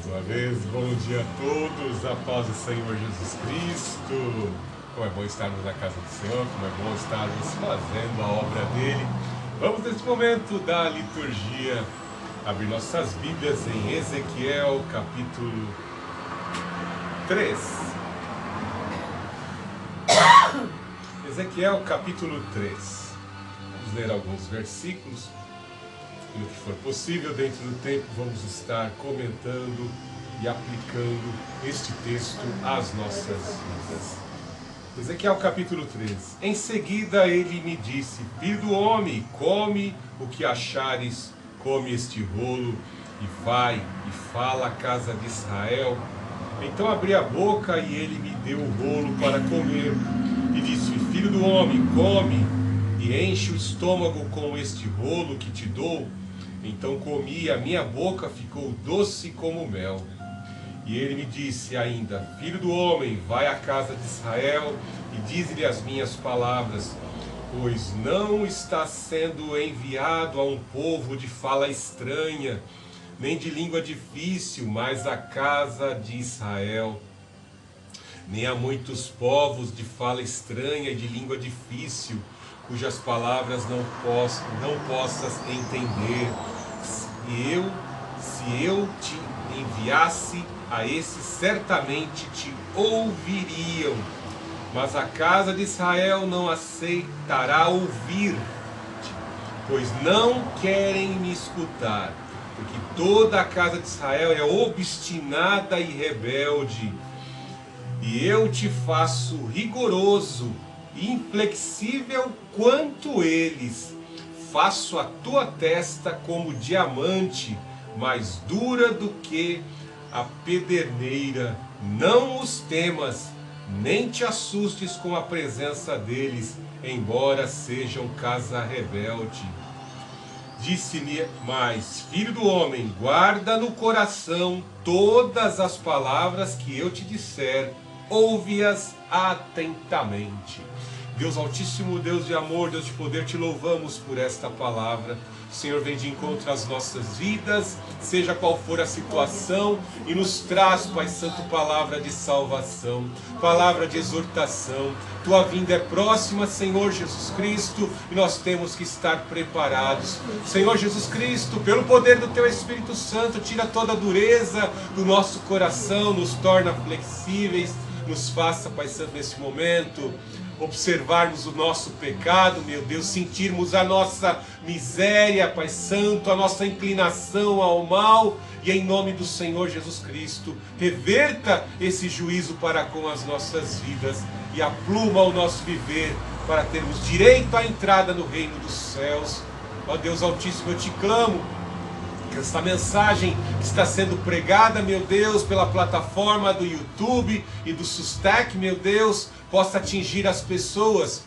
Mais uma vez, bom dia a todos, a paz do Senhor Jesus Cristo. Como é bom estarmos na casa do Senhor, como é bom estarmos fazendo a obra dele. Vamos neste momento da liturgia abrir nossas Bíblias em Ezequiel capítulo 3. Ezequiel capítulo 3. Vamos ler alguns versículos. No que for possível, dentro do tempo, vamos estar comentando e aplicando este texto às nossas vidas. Ezequiel capítulo 3. Em seguida ele me disse: Filho do homem, come o que achares, come este rolo, e vai e fala à casa de Israel. Então abri a boca e ele me deu o rolo para comer. E disse: Filho do homem, come e enche o estômago com este rolo que te dou. Então comi, e a minha boca ficou doce como mel. E ele me disse ainda: Filho do homem, vai à casa de Israel e dize-lhe as minhas palavras, pois não está sendo enviado a um povo de fala estranha, nem de língua difícil, mas à casa de Israel. Nem a muitos povos de fala estranha e de língua difícil, cujas palavras não possas entender. Se eu te enviasse a esses, certamente te ouviriam, mas a casa de Israel não aceitará ouvir-te, pois não querem me escutar, porque toda a casa de Israel é obstinada e rebelde. E eu te faço rigoroso e inflexível quanto eles. Faço a tua testa como diamante, mais dura do que a pederneira. Não os temas, nem te assustes com a presença deles, embora sejam casa rebelde. Disse-me mais: Filho do homem, guarda no coração todas as palavras que eu te disser, ouve-as atentamente. Deus Altíssimo, Deus de amor, Deus de poder, te louvamos por esta palavra. O Senhor vem de encontro às nossas vidas, seja qual for a situação, e nos traz, Pai Santo, palavra de salvação, palavra de exortação. Tua vinda é próxima, Senhor Jesus Cristo, e nós temos que estar preparados. Senhor Jesus Cristo, pelo poder do Teu Espírito Santo, tira toda a dureza do nosso coração, nos torna flexíveis, nos faça, Pai Santo, nesse momento observarmos o nosso pecado, meu Deus, sentirmos a nossa miséria, Pai Santo, a nossa inclinação ao mal, e em nome do Senhor Jesus Cristo, reverta esse juízo para com as nossas vidas e apluma o nosso viver para termos direito à entrada no reino dos céus. Ó Deus Altíssimo, eu te clamo que esta mensagem que está sendo pregada, meu Deus, pela plataforma do YouTube e do Sustec, meu Deus, possa atingir as pessoas,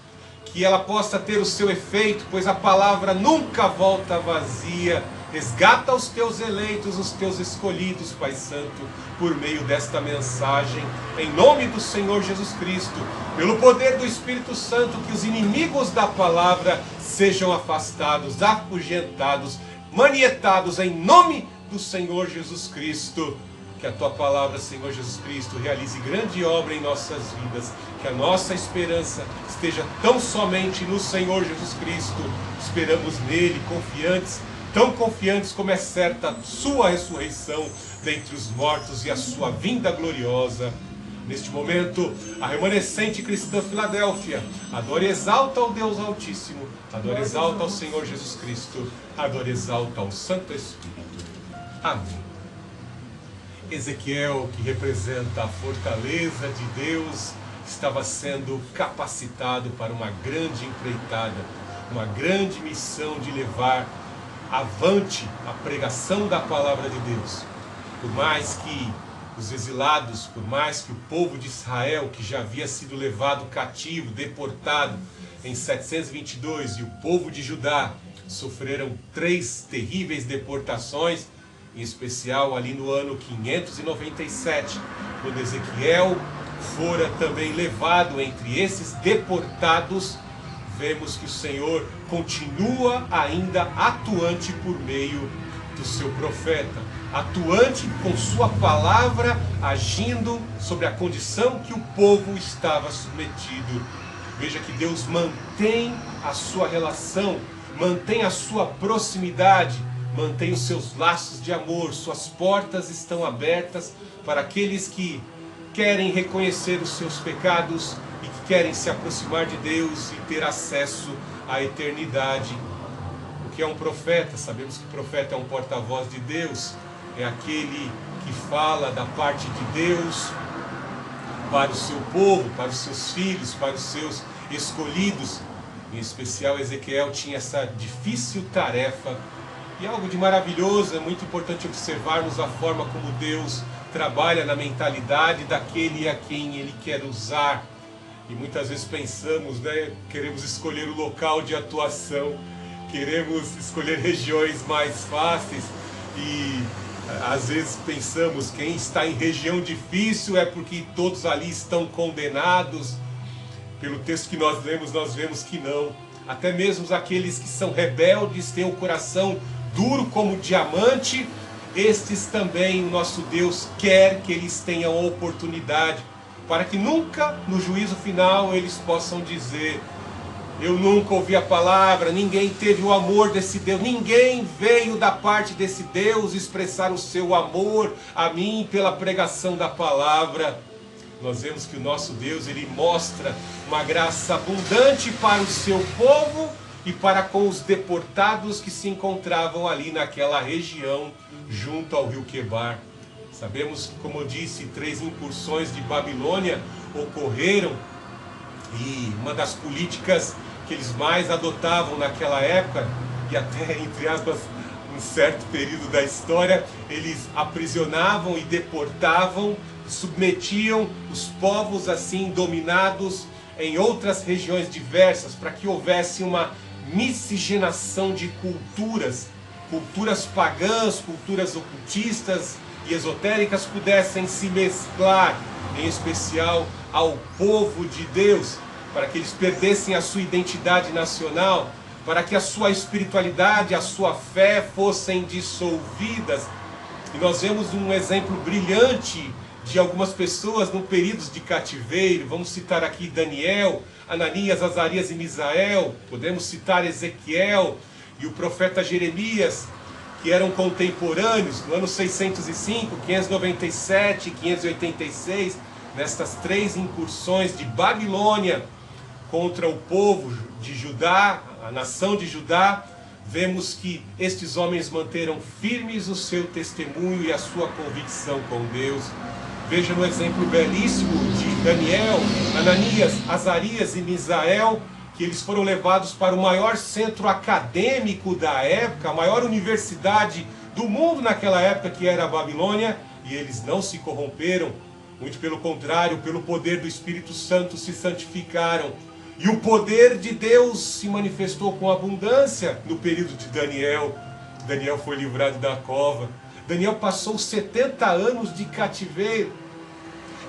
que ela possa ter o seu efeito, pois a palavra nunca volta vazia. Resgata os teus eleitos, os teus escolhidos, Pai Santo, por meio desta mensagem, em nome do Senhor Jesus Cristo, pelo poder do Espírito Santo, que os inimigos da palavra sejam afastados, afugentados, manietados em nome do Senhor Jesus Cristo. Que a Tua palavra, Senhor Jesus Cristo, realize grande obra em nossas vidas. Que a nossa esperança esteja tão somente no Senhor Jesus Cristo. Esperamos nele, confiantes, tão confiantes como é certa a sua ressurreição dentre os mortos e a sua vinda gloriosa. Neste momento, a remanescente cristã Filadélfia adora e exalta ao Deus Altíssimo, adora e exalta ao Senhor Jesus Cristo, adora e exalta ao Santo Espírito. Amém. Ezequiel, que representa a fortaleza de Deus, estava sendo capacitado para uma grande empreitada, uma grande missão de levar avante a pregação da palavra de Deus. Por mais que os exilados, por mais que o povo de Israel, que já havia sido levado cativo, deportado em 722, e o povo de Judá sofreram 3 terríveis deportações, em especial ali no ano 597, quando Ezequiel fora também levado entre esses deportados, vemos que o Senhor continua ainda atuante por meio do seu profeta, atuante com sua palavra, agindo sobre a condição que o povo estava submetido. Veja que Deus mantém a sua relação, mantém a sua proximidade, mantém os seus laços de amor, suas portas estão abertas para aqueles que querem reconhecer os seus pecados e que querem se aproximar de Deus e ter acesso à eternidade. O que é um profeta? Sabemos que o profeta é um porta-voz de Deus, é aquele que fala da parte de Deus para o seu povo, para os seus filhos, para os seus escolhidos. Em especial, Ezequiel tinha essa difícil tarefa. E algo de maravilhoso, é muito importante observarmos a forma como Deus trabalha na mentalidade daquele a quem Ele quer usar. E muitas vezes pensamos, queremos escolher o local de atuação, queremos escolher regiões mais fáceis e às vezes pensamos, quem está em região difícil é porque todos ali estão condenados. Pelo texto que nós lemos, nós vemos que não. Até mesmo aqueles que são rebeldes, têm o coração duro como diamante, estes também o nosso Deus quer que eles tenham a oportunidade, para que nunca no juízo final eles possam dizer: eu nunca ouvi a palavra, ninguém teve o amor desse Deus, ninguém veio da parte desse Deus expressar o seu amor a mim pela pregação da palavra. Nós vemos que o nosso Deus, Ele mostra uma graça abundante para o seu povo e para com os deportados que se encontravam ali naquela região, junto ao rio Quebar. Sabemos que, como eu disse, 3 incursões de Babilônia ocorreram, e uma das políticas que eles mais adotavam naquela época, e até, entre aspas, um certo período da história, eles aprisionavam e deportavam, submetiam os povos assim dominados em outras regiões diversas, para que houvesse uma miscigenação de culturas, culturas pagãs, culturas ocultistas e esotéricas pudessem se mesclar, em especial ao povo de Deus, para que eles perdessem a sua identidade nacional, para que a sua espiritualidade, a sua fé fossem dissolvidas. E nós vemos um exemplo brilhante de algumas pessoas no período de cativeiro. Vamos citar aqui Daniel, Ananias, Azarias e Misael. Podemos citar Ezequiel e o profeta Jeremias, que eram contemporâneos, no ano 605, 597 e 586, nestas 3 incursões de Babilônia contra o povo de Judá, a nação de Judá. Vemos que estes homens manteram firmes o seu testemunho e a sua convicção com Deus. Veja no exemplo belíssimo de Daniel, Ananias, Azarias e Misael, que eles foram levados para o maior centro acadêmico da época, a maior universidade do mundo naquela época, que era a Babilônia, e eles não se corromperam, muito pelo contrário, pelo poder do Espírito Santo se santificaram. E o poder de Deus se manifestou com abundância no período de Daniel. Daniel foi livrado da cova. Daniel passou 70 anos de cativeiro.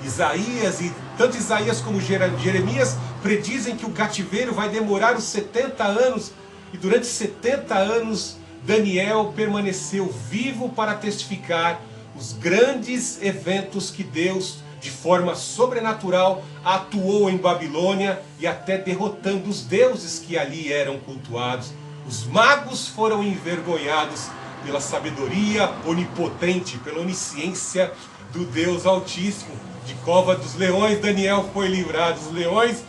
Isaías, e tanto Isaías como Jeremias predizem que o cativeiro vai demorar os 70 anos. E durante 70 anos Daniel permaneceu vivo para testificar os grandes eventos que Deus, de forma sobrenatural, atuou em Babilônia, e até derrotando os deuses que ali eram cultuados. Os magos foram envergonhados pela sabedoria onipotente, pela onisciência do Deus Altíssimo. De cova dos leões, Daniel foi livrado. Os leões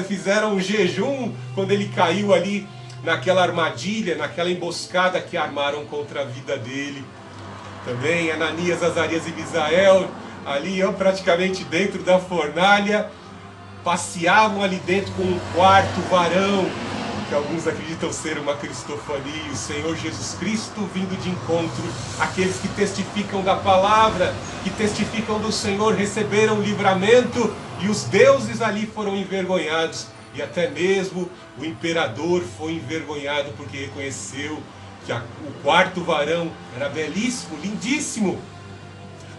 fizeram um jejum quando ele caiu ali naquela armadilha, naquela emboscada que armaram contra a vida dele. Também Ananias, Azarias e Misael, ali praticamente dentro da fornalha, passeavam ali dentro com um quarto varão, que alguns acreditam ser uma cristofania, o Senhor Jesus Cristo vindo de encontro àqueles que testificam da palavra, que testificam do Senhor, receberam livramento, e os deuses ali foram envergonhados, e até mesmo o imperador foi envergonhado, porque reconheceu que o quarto varão era belíssimo, lindíssimo,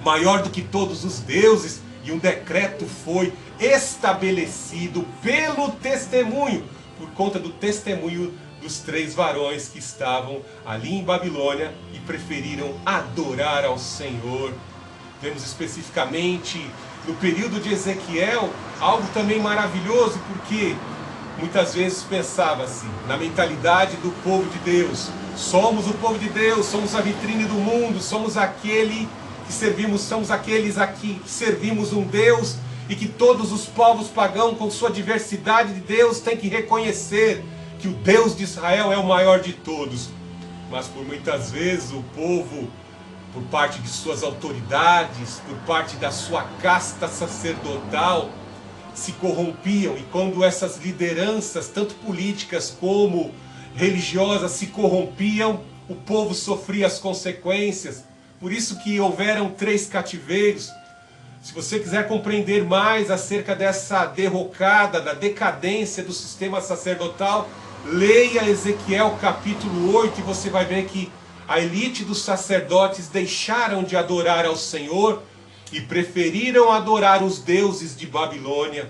maior do que todos os deuses, e um decreto foi estabelecido pelo testemunho, por conta do testemunho dos 3 varões que estavam ali em Babilônia e preferiram adorar ao Senhor. Vemos especificamente no período de Ezequiel algo também maravilhoso, porque muitas vezes pensava-se na mentalidade do povo de Deus: somos o povo de Deus, somos a vitrine do mundo, somos aquele que servimos, somos aqueles aqui que servimos um Deus, e que todos os povos pagãos, com sua diversidade de Deus, têm que reconhecer que o Deus de Israel é o maior de todos. Mas por muitas vezes o povo, por parte de suas autoridades, por parte da sua casta sacerdotal, se corrompiam. E quando essas lideranças, tanto políticas como religiosas, se corrompiam, o povo sofria as consequências. Por isso que houveram 3 cativeiros. Se você quiser compreender mais acerca dessa derrocada, da decadência do sistema sacerdotal, leia Ezequiel capítulo 8 e você vai ver que a elite dos sacerdotes deixaram de adorar ao Senhor e preferiram adorar os deuses de Babilônia.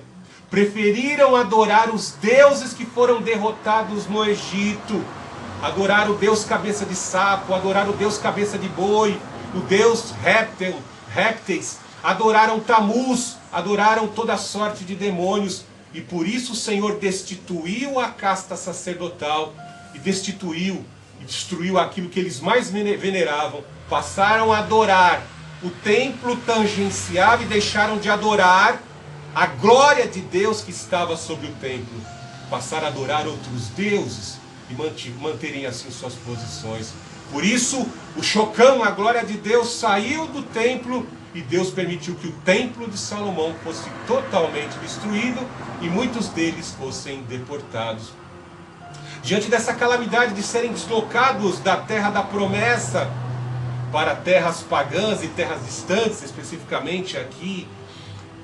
Preferiram adorar os deuses que foram derrotados no Egito. Adorar o Deus cabeça de sapo, adorar o Deus cabeça de boi, o Deus répteis. Adoraram Tamuz, adoraram toda sorte de demônios, e por isso o Senhor destituiu a casta sacerdotal, e destituiu e destruiu aquilo que eles mais veneravam. Passaram a adorar o templo tangencial e deixaram de adorar a glória de Deus que estava sobre o templo. Passaram a adorar outros deuses e manterem assim suas posições. Por isso o Chocão, a glória de Deus, saiu do templo, e Deus permitiu que o templo de Salomão fosse totalmente destruído e muitos deles fossem deportados. Diante dessa calamidade de serem deslocados da terra da promessa para terras pagãs e terras distantes, especificamente aqui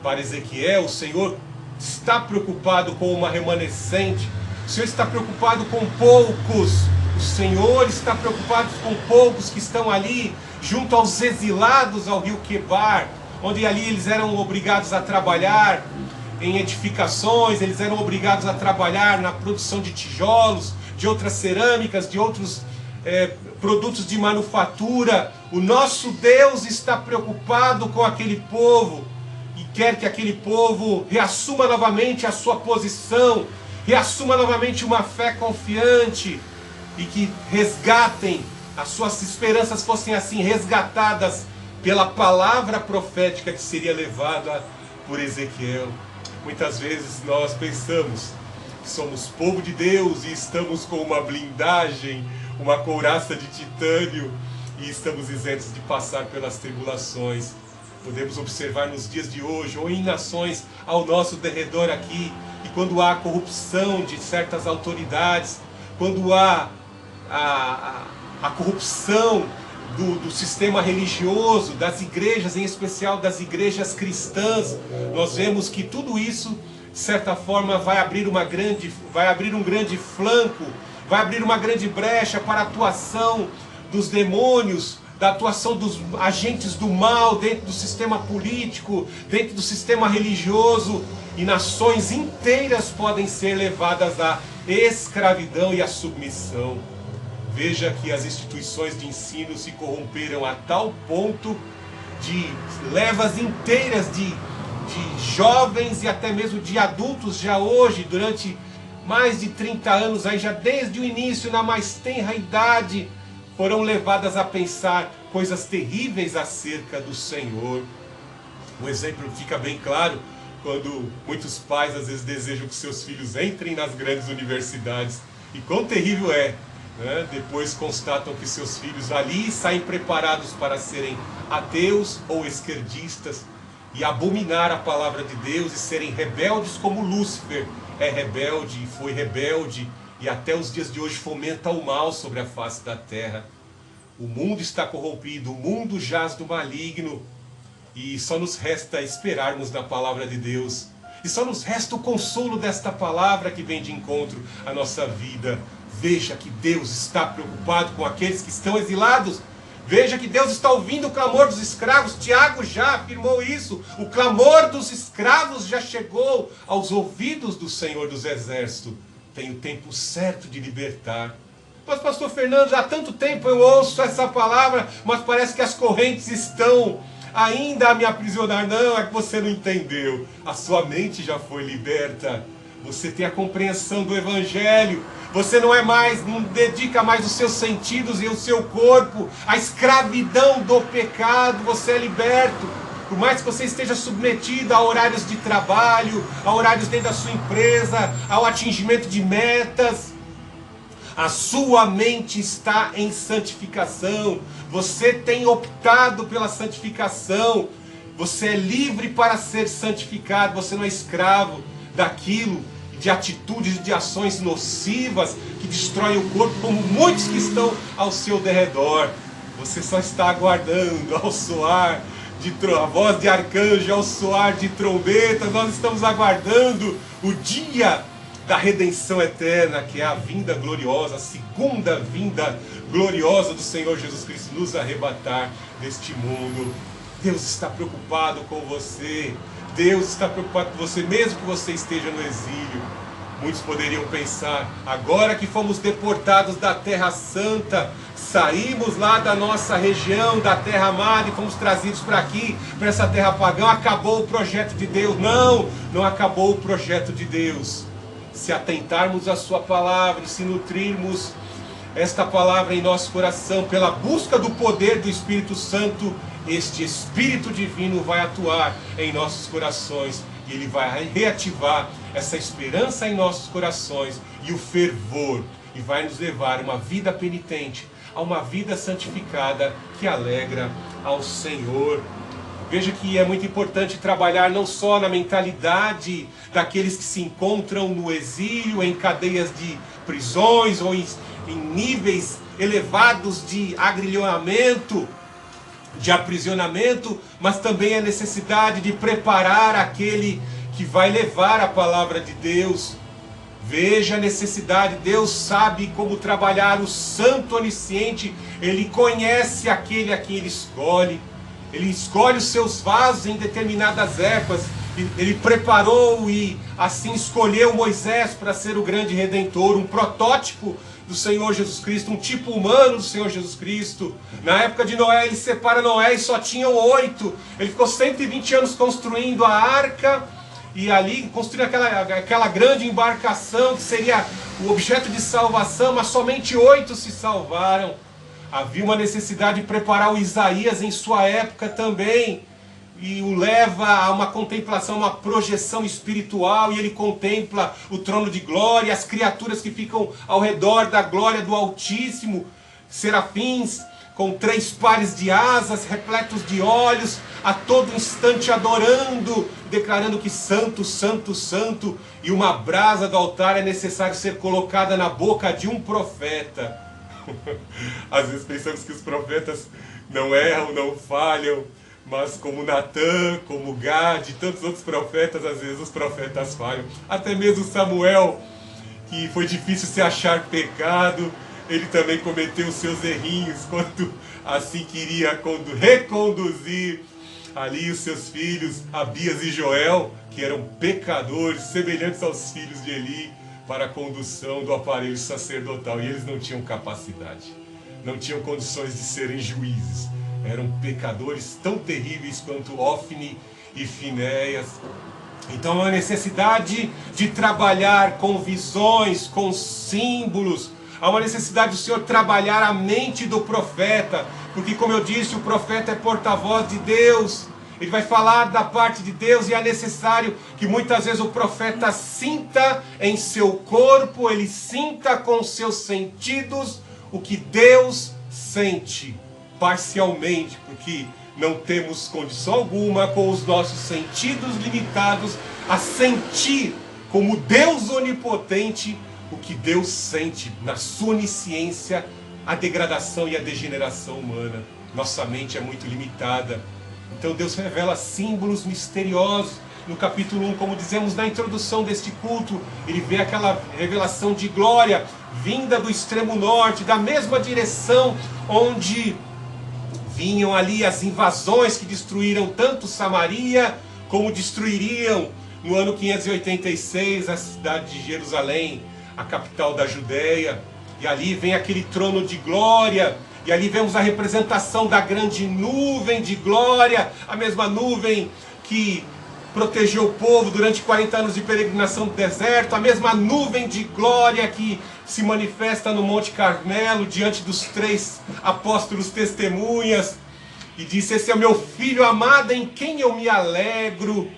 para Ezequiel, o Senhor está preocupado com uma remanescente. O Senhor está preocupado com poucos. O Senhor está preocupado com poucos que estão ali junto aos exilados ao rio Quebar, onde ali eles eram obrigados a trabalhar em edificações, eles eram obrigados a trabalhar na produção de tijolos, de outras cerâmicas, de outros produtos de manufatura. O nosso Deus está preocupado com aquele povo e quer que aquele povo reassuma novamente a sua posição, reassuma novamente uma fé confiante, e que resgatem, as suas esperanças fossem assim resgatadas pela palavra profética que seria levada por Ezequiel. Muitas vezes nós pensamos que somos povo de Deus e estamos com uma blindagem, uma couraça de titânio, e estamos isentos de passar pelas tribulações. Podemos observar nos dias de hoje, ou em nações ao nosso derredor aqui, e quando há corrupção de certas autoridades, quando há a corrupção do sistema religioso, das igrejas, em especial das igrejas cristãs, nós vemos que tudo isso, de certa forma, vai abrir um grande flanco, vai abrir uma grande brecha para a atuação dos demônios, da atuação dos agentes do mal dentro do sistema político, dentro do sistema religioso, e nações inteiras podem ser levadas à escravidão e à submissão. Veja que as instituições de ensino se corromperam a tal ponto de levas inteiras de jovens e até mesmo de adultos já hoje, durante mais de 30 anos, aí já desde o início, na mais tenra idade, foram levadas a pensar coisas terríveis acerca do Senhor. O exemplo fica bem claro quando muitos pais às vezes desejam que seus filhos entrem nas grandes universidades. E quão terrível é, né? Depois constatam que seus filhos ali saem preparados para serem ateus ou esquerdistas e abominar a palavra de Deus e serem rebeldes como Lúcifer é rebelde, foi rebelde e até os dias de hoje fomenta o mal sobre a face da terra. O mundo está corrompido, o mundo jaz do maligno, e só nos resta esperarmos na palavra de Deus. E só nos resta o consolo desta palavra que vem de encontro à nossa vida. Veja que Deus está preocupado com aqueles que estão exilados. Veja que Deus está ouvindo o clamor dos escravos. Tiago já afirmou isso. O clamor dos escravos já chegou aos ouvidos do Senhor dos Exércitos. tem o tempo certo de libertar. Mas pastor Fernando, há tanto tempo eu ouço essa palavra, mas parece que as correntes estão ainda a me aprisionar. Não, é que você não entendeu. A sua mente já foi liberta. Você tem a compreensão do Evangelho. Você não dedica mais os seus sentidos e o seu corpo à escravidão do pecado. Você é liberto. Por mais que você esteja submetido a horários de trabalho, a horários dentro da sua empresa, ao atingimento de metas, a sua mente está em santificação. Você tem optado pela santificação. Você é livre para ser santificado. Você não é escravo daquilo, de atitudes e de ações nocivas que destroem o corpo, como muitos que estão ao seu derredor. Você só está aguardando ao soar a voz de arcanjo, ao soar de trombeta. Nós estamos aguardando o dia da redenção eterna, que é a vinda gloriosa, a segunda vinda gloriosa do Senhor Jesus Cristo, nos arrebatar deste mundo. Deus está preocupado com você. Deus está preocupado com você, mesmo que você esteja no exílio. Muitos poderiam pensar, agora que fomos deportados da Terra Santa, saímos lá da nossa região, da Terra Amada, e fomos trazidos para aqui, para essa terra pagã, acabou o projeto de Deus. Não, não acabou o projeto de Deus. Se atentarmos à sua palavra e se nutrirmos esta palavra em nosso coração, pela busca do poder do Espírito Santo, este Espírito Divino vai atuar em nossos corações e ele vai reativar essa esperança em nossos corações e o fervor, e vai nos levar a uma vida penitente, a uma vida santificada que alegra ao Senhor. Veja que é muito importante trabalhar não só na mentalidade daqueles que se encontram no exílio, em cadeias de prisões ou em níveis elevados de agrilhoamento, de aprisionamento, mas também a necessidade de preparar aquele que vai levar a palavra de Deus. Veja a necessidade, Deus sabe como trabalhar, o Santo Onisciente, Ele conhece aquele a quem Ele escolhe os seus vasos em determinadas épocas. Ele preparou e assim escolheu Moisés para ser o grande Redentor, um protótipo do Senhor Jesus Cristo, um tipo humano do Senhor Jesus Cristo. Na época de Noé, ele separa Noé e só tinham 8. Ele ficou 120 anos construindo a arca, e ali construindo aquela grande embarcação que seria o objeto de salvação, mas somente 8 se salvaram. Havia uma necessidade de preparar o Isaías em sua época também, e o leva a uma contemplação, uma projeção espiritual, e ele contempla o trono de glória, as criaturas que ficam ao redor da glória do Altíssimo, serafins com 3 pares de asas, repletos de olhos, a todo instante adorando, declarando que santo, santo, santo, e uma brasa do altar é necessário ser colocada na boca de um profeta. Às vezes pensamos que os profetas não erram, não falham, mas como Natã, como Gad e tantos outros profetas, às vezes os profetas falham. Até mesmo Samuel, que foi difícil se achar pecado, ele também cometeu os seus errinhos quando assim queria reconduzir ali os seus filhos, Abias e Joel, que eram pecadores, semelhantes aos filhos de Eli, para a condução do aparelho sacerdotal. E eles não tinham capacidade, não tinham condições de serem juízes. Eram pecadores tão terríveis quanto Ofni e Finéias. Então há a necessidade de trabalhar com visões, com símbolos. Há uma necessidade do Senhor trabalhar a mente do profeta, porque, como eu disse, o profeta é porta-voz de Deus. Ele vai falar da parte de Deus, e é necessário que muitas vezes o profeta sinta em seu corpo, ele sinta com seus sentidos o que Deus sente, parcialmente, porque não temos condição alguma com os nossos sentidos limitados a sentir como Deus onipotente o que Deus sente na sua onisciência, a degradação e a degeneração humana. Nossa mente é muito limitada. Então Deus revela símbolos misteriosos. No capítulo 1, como dizemos na introdução deste culto, ele vê aquela revelação de glória vinda do extremo norte, da mesma direção onde vinham ali as invasões que destruíram tanto Samaria, como destruiriam no ano 586 a cidade de Jerusalém. a capital da Judéia. E ali vem aquele trono de glória. E ali vemos a representação da grande nuvem de glória, a mesma nuvem que protegeu o povo durante 40 anos de peregrinação do deserto, a mesma nuvem de glória que se manifesta no Monte Carmelo, diante dos 3 apóstolos testemunhas, e disse: esse é o meu filho amado em quem eu me alegro.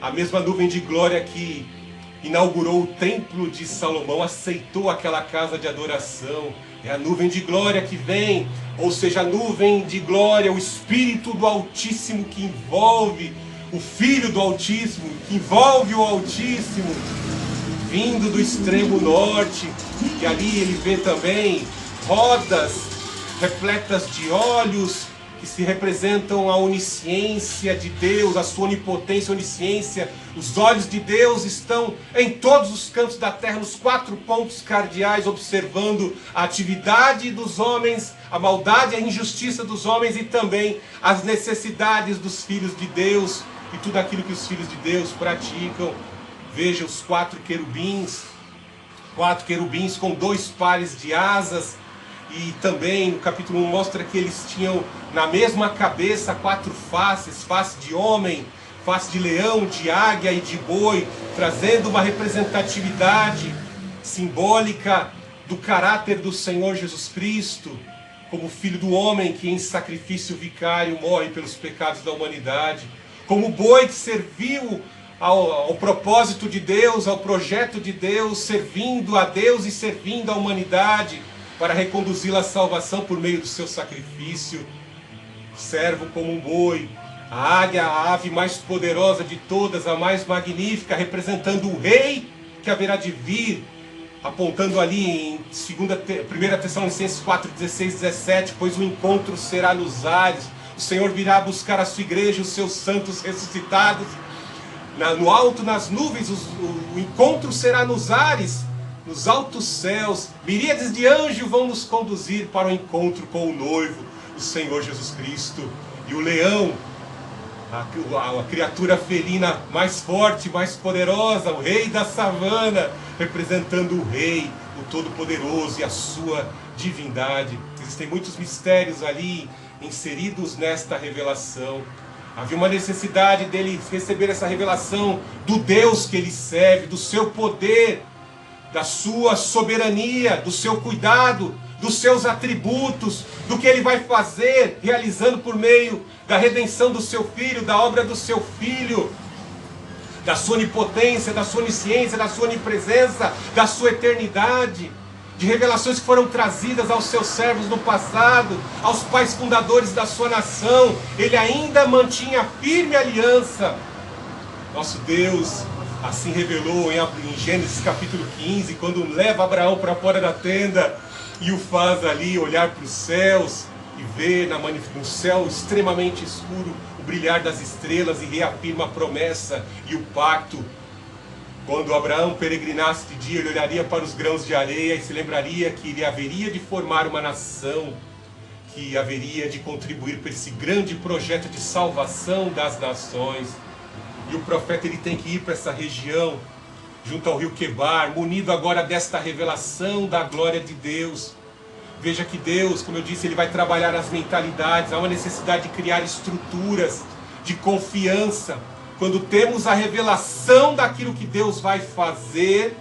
A mesma nuvem de glória que inaugurou o templo de Salomão, aceitou aquela casa de adoração. É a nuvem de glória que vem, ou seja, a nuvem de glória, o Espírito do Altíssimo que envolve o Filho do Altíssimo, que envolve o Altíssimo, vindo do extremo norte. E ali ele vê também rodas repletas de olhos, que se representam a onisciência de Deus, a sua onipotência, onisciência. Os olhos de Deus estão em todos os cantos da terra, nos 4 pontos cardeais, observando a atividade dos homens, a maldade e a injustiça dos homens e também as necessidades dos filhos de Deus e tudo aquilo que os filhos de Deus praticam. Veja os 4 querubins com 2 pares de asas. E também no capítulo 1 mostra que eles tinham na mesma cabeça 4 faces, face de homem, face de leão, de águia e de boi, trazendo uma representatividade simbólica do caráter do Senhor Jesus Cristo, como Filho do homem que em sacrifício vicário morre pelos pecados da humanidade, como boi que serviu ao propósito de Deus, ao projeto de Deus, servindo a Deus e servindo a humanidade, para reconduzi-la à salvação por meio do seu sacrifício. Servo como um boi, a águia, a ave mais poderosa de todas, a mais magnífica, representando o rei que haverá de vir, apontando ali em 1 Tessalonicenses 4, 16, 17, pois o encontro será nos ares, o Senhor virá buscar a sua igreja, os seus santos ressuscitados, no alto, nas nuvens, o encontro será nos ares, nos altos céus, miríades de anjos vão nos conduzir para o encontro com o noivo, o Senhor Jesus Cristo. E o leão, a criatura felina mais forte, mais poderosa, o rei da savana, representando o rei, o Todo-Poderoso e a sua divindade. Existem muitos mistérios ali inseridos nesta revelação. Havia uma necessidade dele receber essa revelação do Deus que ele serve, do seu poder, da sua soberania, do seu cuidado, dos seus atributos, do que ele vai fazer, realizando por meio da redenção do seu Filho, da obra do seu Filho, da sua onipotência, da sua onisciência, da sua onipresença, da sua eternidade, de revelações que foram trazidas aos seus servos no passado, aos pais fundadores da sua nação. Ele ainda mantinha firme aliança. Nosso Deus assim revelou em Gênesis capítulo 15, quando leva Abraão para fora da tenda e o faz ali olhar para os céus e ver no céu extremamente escuro o brilhar das estrelas, e reafirma a promessa e o pacto. Quando Abraão peregrinasse de dia, ele olharia para os grãos de areia e se lembraria que ele haveria de formar uma nação, que haveria de contribuir para esse grande projeto de salvação das nações. E o profeta ele tem que ir para essa região, junto ao rio Quebar, munido agora desta revelação da glória de Deus. Veja que Deus, como eu disse, ele vai trabalhar as mentalidades. Há uma necessidade de criar estruturas de confiança. Quando temos a revelação daquilo que Deus vai fazer,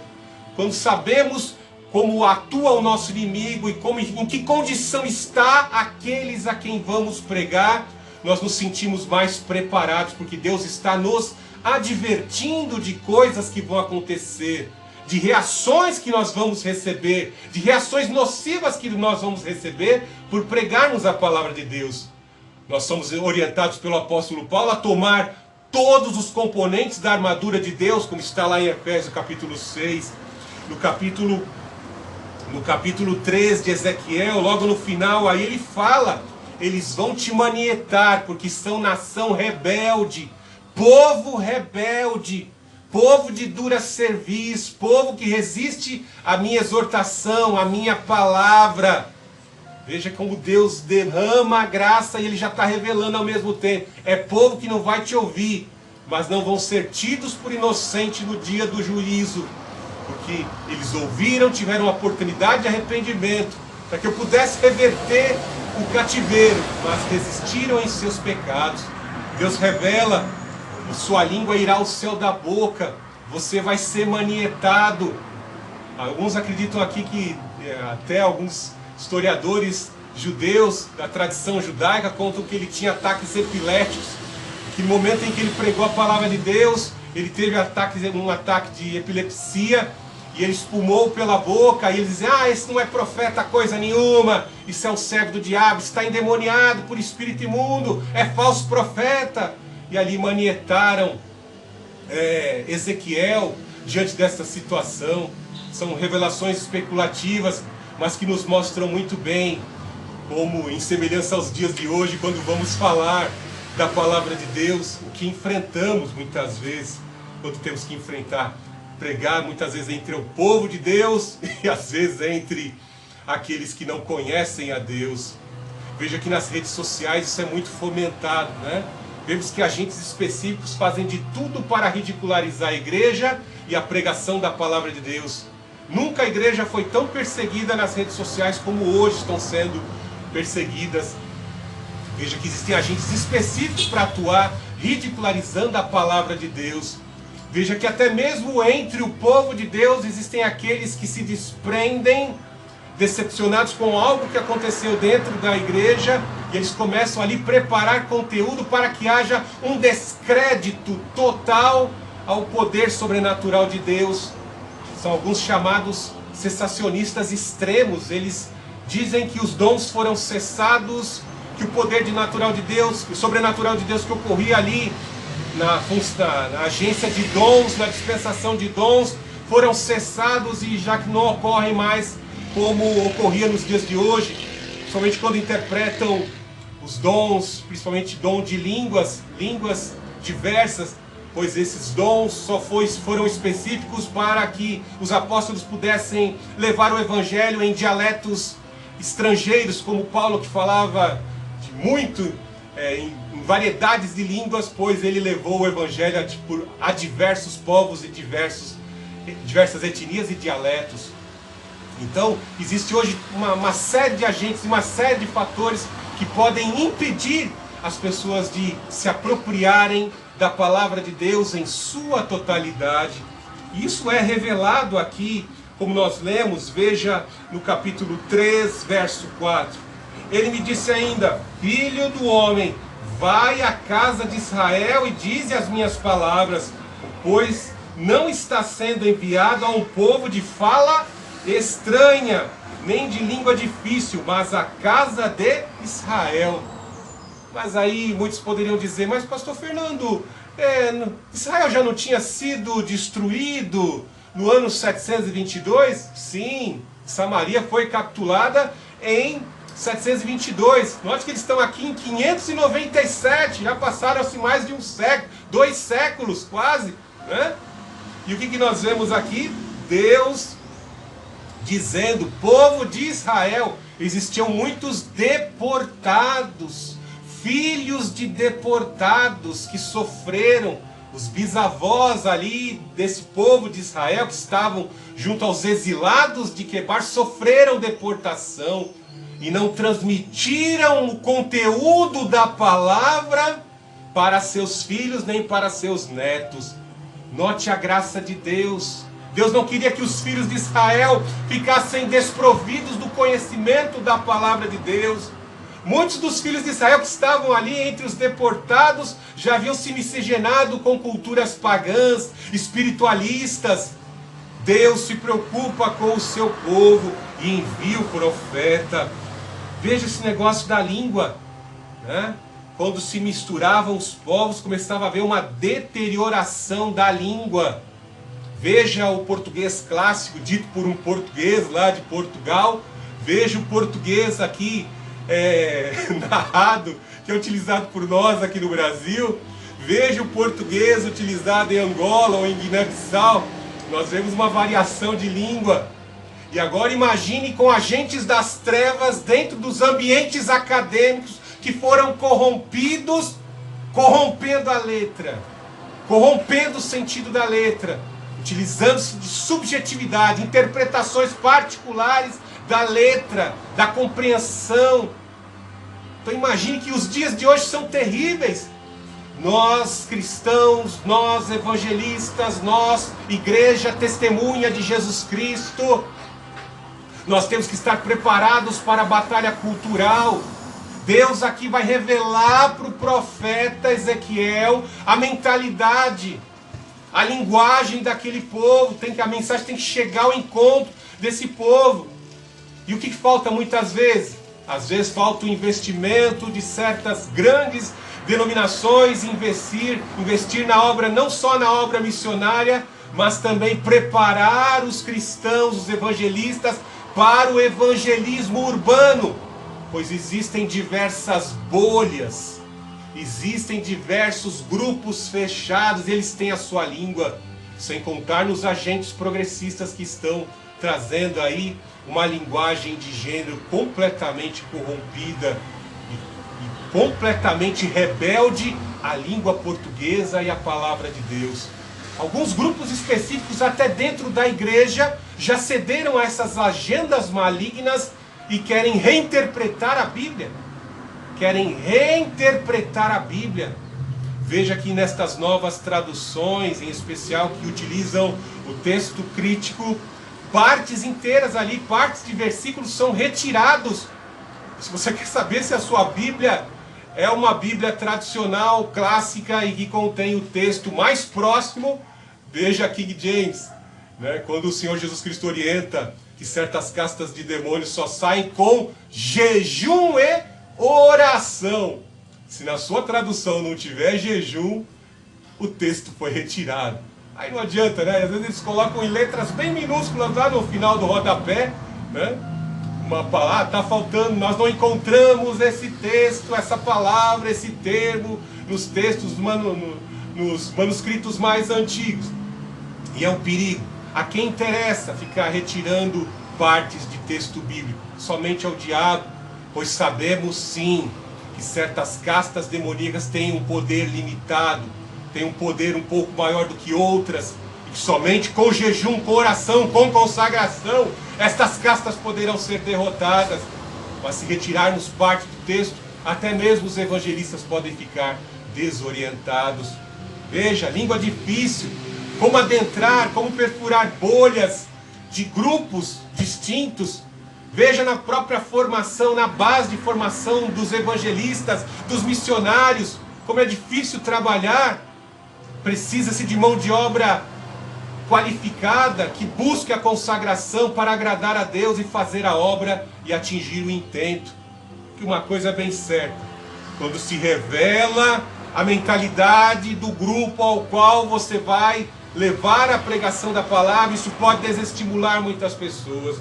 quando sabemos como atua o nosso inimigo e em que condição está aqueles a quem vamos pregar, nós nos sentimos mais preparados, porque Deus está nos advertindo de coisas que vão acontecer, de reações que nós vamos receber, de reações nocivas que nós vamos receber por pregarmos a palavra de Deus. Nós somos orientados pelo apóstolo Paulo a tomar todos os componentes da armadura de Deus, como está lá em Efésios capítulo 6, no capítulo 3 de Ezequiel, logo no final, aí ele fala: eles vão te manietar, porque são nação rebelde, povo de dura serviço, povo que resiste à minha exortação, à minha palavra. Veja como Deus derrama a graça e Ele já está revelando ao mesmo tempo. É povo que não vai te ouvir, mas não vão ser tidos por inocente no dia do juízo, porque porque eles ouviram, tiveram uma oportunidade de arrependimento, para que eu pudesse reverter o cativeiro, mas resistiram em seus pecados. Deus revela: sua língua irá ao céu da boca, você vai ser manietado. Alguns acreditam aqui que até alguns historiadores judeus da tradição judaica contam que ele tinha ataques epiléticos, que no momento em que ele pregou a palavra de Deus, ele teve um ataque de epilepsia, e ele espumou pela boca, e eles dizem: esse não é profeta coisa nenhuma, isso é um servo do diabo, está endemoniado por espírito imundo, é falso profeta. E ali manietaram Ezequiel diante dessa situação. São revelações especulativas, mas que nos mostram muito bem como, em semelhança aos dias de hoje, quando vamos falar da palavra de Deus, o que enfrentamos muitas vezes, quando temos que pregar muitas vezes entre o povo de Deus e às vezes entre aqueles que não conhecem a Deus. Veja que nas redes sociais isso é muito fomentado, né? Vemos que agentes específicos fazem de tudo para ridicularizar a igreja e a pregação da palavra de Deus. Nunca a igreja foi tão perseguida nas redes sociais como hoje estão sendo perseguidas. Veja que existem agentes específicos para atuar ridicularizando a palavra de Deus. Veja que até mesmo entre o povo de Deus existem aqueles que se desprendem, decepcionados com algo que aconteceu dentro da igreja, e eles começam ali a preparar conteúdo para que haja um descrédito total ao poder sobrenatural de Deus. São alguns chamados cessacionistas extremos. Eles dizem que os dons foram cessados, que o poder natural de Deus, o sobrenatural de Deus que ocorria ali na agência de dons, na dispensação de dons, foram cessados, e já que não ocorrem mais como ocorria nos dias de hoje, somente quando interpretam os dons, principalmente dom de línguas diversas, pois esses dons só foram específicos para que os apóstolos pudessem levar o evangelho em dialetos estrangeiros, como Paulo, que falava em variedades de línguas, pois ele levou o evangelho a diversos povos e diversas etnias e dialetos. Então, existe hoje uma série de agentes, uma série de fatores que podem impedir as pessoas de se apropriarem da palavra de Deus em sua totalidade. E isso é revelado aqui, como nós lemos, veja no capítulo 3, verso 4. Ele me disse ainda: filho do homem, vai à casa de Israel e dize as minhas palavras, pois não está sendo enviado a um povo de fala estranha, nem de língua difícil, mas a casa de Israel. Mas aí muitos poderiam dizer: mas pastor Fernando, Israel já não tinha sido destruído no ano 722? Sim, Samaria foi capturada em 722. Note que eles estão aqui em 597, já passaram-se mais de um século, 2 séculos quase, né? E o que nós vemos aqui? Deus dizendo: povo de Israel, existiam muitos deportados, filhos de deportados que sofreram, os bisavós ali desse povo de Israel que estavam junto aos exilados de Quebar, sofreram deportação e não transmitiram o conteúdo da palavra para seus filhos nem para seus netos. Note a graça de Deus. Deus não queria que os filhos de Israel ficassem desprovidos do conhecimento da palavra de Deus. Muitos dos filhos de Israel que estavam ali entre os deportados já haviam se miscigenado com culturas pagãs, espiritualistas. Deus se preocupa com o seu povo e envia o profeta. Veja esse negócio da língua, né? Quando se misturavam os povos, começava a haver uma deterioração da língua. Veja o português clássico, dito por um português lá de Portugal. Veja o português aqui narrado, que é utilizado por nós aqui no Brasil. Veja o português utilizado em Angola ou em Guiné-Bissau. Nós vemos uma variação de língua. E agora imagine com agentes das trevas dentro dos ambientes acadêmicos que foram corrompidos, corrompendo a letra, corrompendo o sentido da letra. utilizando-se de subjetividade, interpretações particulares da letra, da compreensão. Então imagine que os dias de hoje são terríveis. Nós cristãos, nós evangelistas, nós igreja testemunha de Jesus Cristo, nós temos que estar preparados para a batalha cultural. Deus aqui vai revelar para o profeta Ezequiel a mentalidade, a linguagem daquele povo. A mensagem tem que chegar ao encontro desse povo. E o que falta muitas vezes? Às vezes falta o investimento de certas grandes denominações, investir na obra, não só na obra missionária, mas também preparar os cristãos, os evangelistas, para o evangelismo urbano. Pois existem diversas bolhas, existem diversos grupos fechados, eles têm a sua língua, sem contar nos agentes progressistas que estão trazendo aí uma linguagem de gênero completamente corrompida e completamente rebelde à língua portuguesa e à palavra de Deus. Alguns grupos específicos até dentro da igreja já cederam a essas agendas malignas e querem reinterpretar a Bíblia. Veja que nestas novas traduções, em especial que utilizam o texto crítico, partes inteiras ali, partes de versículos são retirados. Se você quer saber se a sua Bíblia é uma Bíblia tradicional, clássica e que contém o texto mais próximo, veja King James, né? Quando o Senhor Jesus Cristo orienta que certas castas de demônios só saem com jejum e oração. Se na sua tradução não tiver jejum, o texto foi retirado. Aí não adianta, né? Às vezes eles colocam em letras bem minúsculas lá no final do rodapé, né? Uma palavra, está faltando, nós não encontramos esse texto, essa palavra, esse termo nos textos, nos manuscritos mais antigos. E é um perigo. A quem interessa ficar retirando partes de texto bíblico? Somente ao diabo, pois sabemos sim que certas castas demoníacas têm um poder limitado, têm um poder um pouco maior do que outras, e que somente com jejum, com oração, com consagração, estas castas poderão ser derrotadas. Mas se retirarmos parte do texto, até mesmo os evangelistas podem ficar desorientados. Veja, língua difícil, como adentrar, como perfurar bolhas de grupos distintos. Veja na própria formação, na base de formação dos evangelistas, dos missionários, como é difícil trabalhar. Precisa-se de mão de obra qualificada, que busque a consagração para agradar a Deus e fazer a obra e atingir o intento. Que uma coisa é bem certa, quando se revela a mentalidade do grupo ao qual você vai levar a pregação da palavra, isso pode desestimular muitas pessoas.